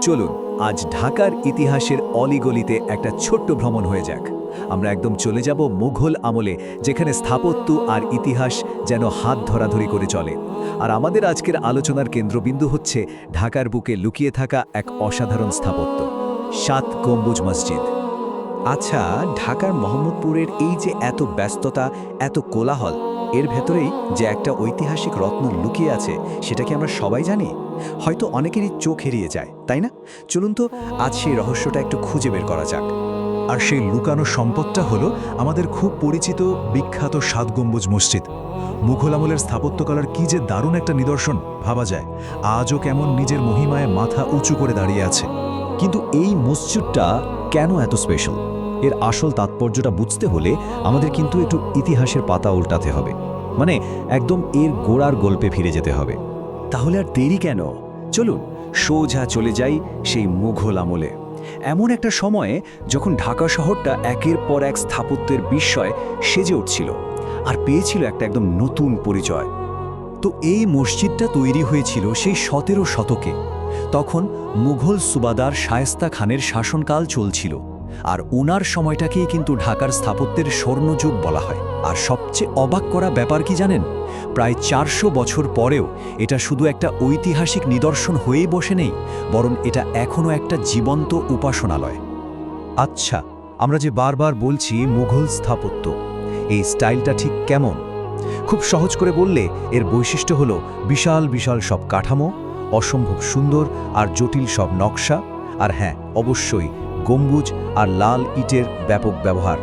চলুন আজ ঢাকার ইতিহাসের অলিগলিতে একটা ছোট্ট ভ্রমণ হয়ে যাক। আমরা একদম চলে যাব মুঘল আমলে, যেখানে স্থাপত্য আর ইতিহাস যেন হাত ধরাধরি করে চলে। আর আমাদের আজকের আলোচনার কেন্দ্রবিন্দু হচ্ছে ঢাকার বুকে লুকিয়ে থাকা এক অসাধারণ স্থাপত্য, ৭ গম্বুজ মসজিদ। আচ্ছা, ঢাকার মোহাম্মদপুরের এই যে এত ব্যস্ততা, এত কোলাহল, এর ভেতরেই যে একটা ঐতিহাসিক রত্ন লুকিয়ে আছে, সেটা কি আমরা সবাই জানি? হয়তো অনেকেরই চোখ এড়িয়ে যায়, তাই না? চলুন তো আজ সেই রহস্যটা একটু খুঁজে বের করা যাক। আর সেই লুকানো সম্পদটা হলো আমাদের খুব পরিচিত বিখ্যাত ৭ গম্বুজ মসজিদ। মুঘল আমলের স্থাপত্যকলার কি যে দারুণ একটা নিদর্শন, ভাবা যায় আজও কেমন নিজের মহিমায় মাথা উঁচু করে দাঁড়িয়ে আছে। কিন্তু এই মসজিদটা কেন এত স্পেশাল? এর আসল তাৎপর্যটা বুঝতে হলে আমাদের কিন্তু একটু ইতিহাসের পাতা উল্টাতে হবে, মানে একদম এর গোড়ার গল্পে ফিরে যেতে হবে। তাহলে আর দেরি কেন? চলুন সোজা চলে যাই সেই মুঘল আমলে, এমন একটা সময়ে যখন ঢাকা শহরটা একের পর এক স্থাপত্যের বিস্ময় সেজে উঠছিল আর পেয়েছিল একটা একদম নতুন পরিচয়। তো এই মসজিদটা তৈরি হয়েছিল সেই ১৭ শতকে। তখন মুঘল সুবাদার শায়েস্তা খানের শাসনকাল চলছিল, আর ওনার সময়টাকেই কিন্তু ঢাকার স্থাপত্যের স্বর্ণযুগ বলা হয়। আর সবচেয়ে অবাক করা ব্যাপার কি জানেন? প্রায় ৪০০ বছর পরেও এটা শুধু একটা ঐতিহাসিক নিদর্শন হয়েই বসে নেই, বরং এটা এখনও একটা জীবন্ত উপাসনালয়। আচ্ছা, আমরা যে বারবার বলছি মুঘল স্থাপত্য, এই স্টাইলটা ঠিক কেমন? খুব সহজ করে বললে এর বৈশিষ্ট্য হলো বিশাল বিশাল সব কাঠামো, অসম্ভব সুন্দর আর জটিল সব নকশা, আর হ্যাঁ, অবশ্যই গম্বুজ আর লাল ইটের ব্যাপক ব্যবহার।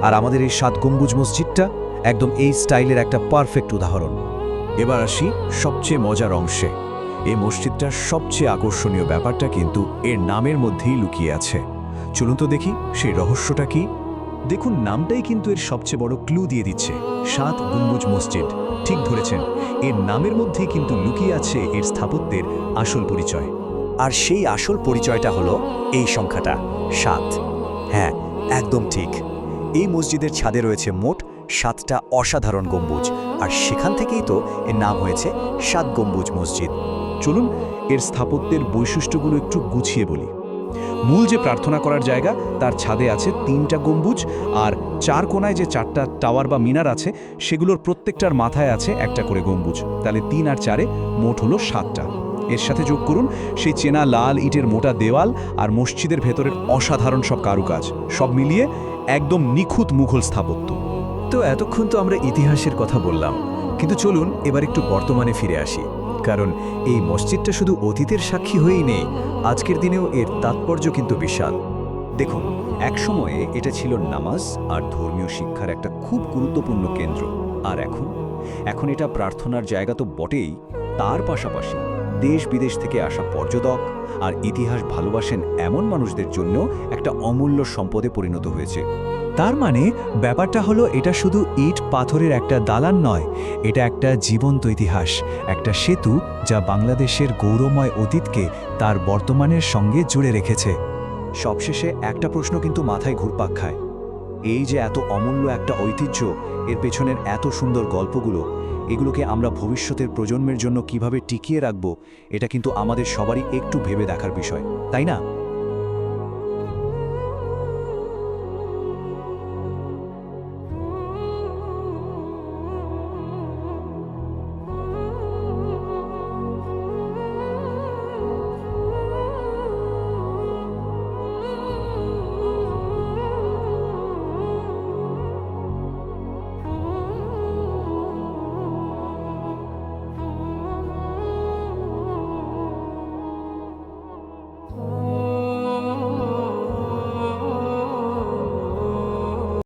আর আমাদের এই ৭ গম্বুজ মসজিদটা একদম এই স্টাইলের একটা পারফেক্ট উদাহরণ। এবার আসি সবচেয়ে মজার অংশে। এই মসজিদটার সবচেয়ে আকর্ষণীয় ব্যাপারটা কিন্তু এর নামের মধ্যেই লুকিয়ে আছে। চলুন তো দেখি সেই রহস্যটা কি। দেখুন, নামটাই কিন্তু এর সবচেয়ে বড় ক্লু দিয়ে দিচ্ছে। ৭ গম্বুজ মসজিদ, ঠিক ধরেছেন, এর নামের মধ্যেই কিন্তু লুকিয়ে আছে এর স্থাপত্যের আসল পরিচয়। আর সেই আসল পরিচয়টা হলো এই সংখ্যাটা ৭। হ্যাঁ, একদম ঠিক। এই মসজিদের ছাদে রয়েছে মোট ৭টা অসাধারণ গম্বুজ, আর সেখান থেকেই তো এর নাম হয়েছে ৭ গম্বুজ মসজিদ। চলুন এর স্থাপত্যের বৈশিষ্ট্যগুলো একটু গুছিয়ে বলি। মূল যে প্রার্থনা করার জায়গা, তার ছাদে আছে ৩টা গম্বুজ, আর ৪ কোণায় যে ৪টা টাওয়ার বা মিনার আছে, সেগুলোর প্রত্যেকটার মাথায় আছে একটা করে গম্বুজ। তাহলে ৩ আর ৪-এ মোট হলো ৭টা। এর সাথে যোগ করুন সেই চেনা লাল ইটের মোটা দেওয়াল আর মসজিদের ভেতরের অসাধারণ সব কারুকাজ, সব মিলিয়ে একদম নিখুঁত মুঘল স্থাপত্য। তো এতক্ষণ তো আমরা ইতিহাসের কথা বললাম, কিন্তু চলুন এবার একটু বর্তমানে ফিরে আসি। কারণ এই মসজিদটা শুধু অতীতের সাক্ষী হয়েই নেই, আজকের দিনেও এর তাৎপর্য কিন্তু বিশাল। দেখুন, একসময়ে এটা ছিল নামাজ আর ধর্মীয় শিক্ষার একটা খুব গুরুত্বপূর্ণ কেন্দ্র। আর এখন এটা প্রার্থনার জায়গা তো বটেই, তার পাশাপাশি দেশ বিদেশ থেকে আসা পর্যটক আর ইতিহাস ভালোবাসেন এমন মানুষদের জন্য একটা অমূল্য সম্পদে পরিণত হয়েছে। তার মানে ব্যাপারটা হলো, এটা শুধু ইট পাথরের একটা দালান নয়, এটা একটা জীবন্ত ইতিহাস, একটা সেতু যা বাংলাদেশের গৌরবময় অতীতকে তার বর্তমানের সঙ্গে জুড়ে রেখেছে। সবশেষে একটা প্রশ্ন কিন্তু মাথায় ঘুরপাক খায়। এই যে এত অমূল্য একটা ঐতিহ্য, এর পেছনের এত সুন্দর গল্পগুলো, এগুলোকে আমরা ভবিষ্যতের প্রজন্মের জন্য কিভাবে টিকিয়ে রাখব, এটা কিন্তু আমাদের সবারই একটু ভেবে দেখার বিষয়, তাই না?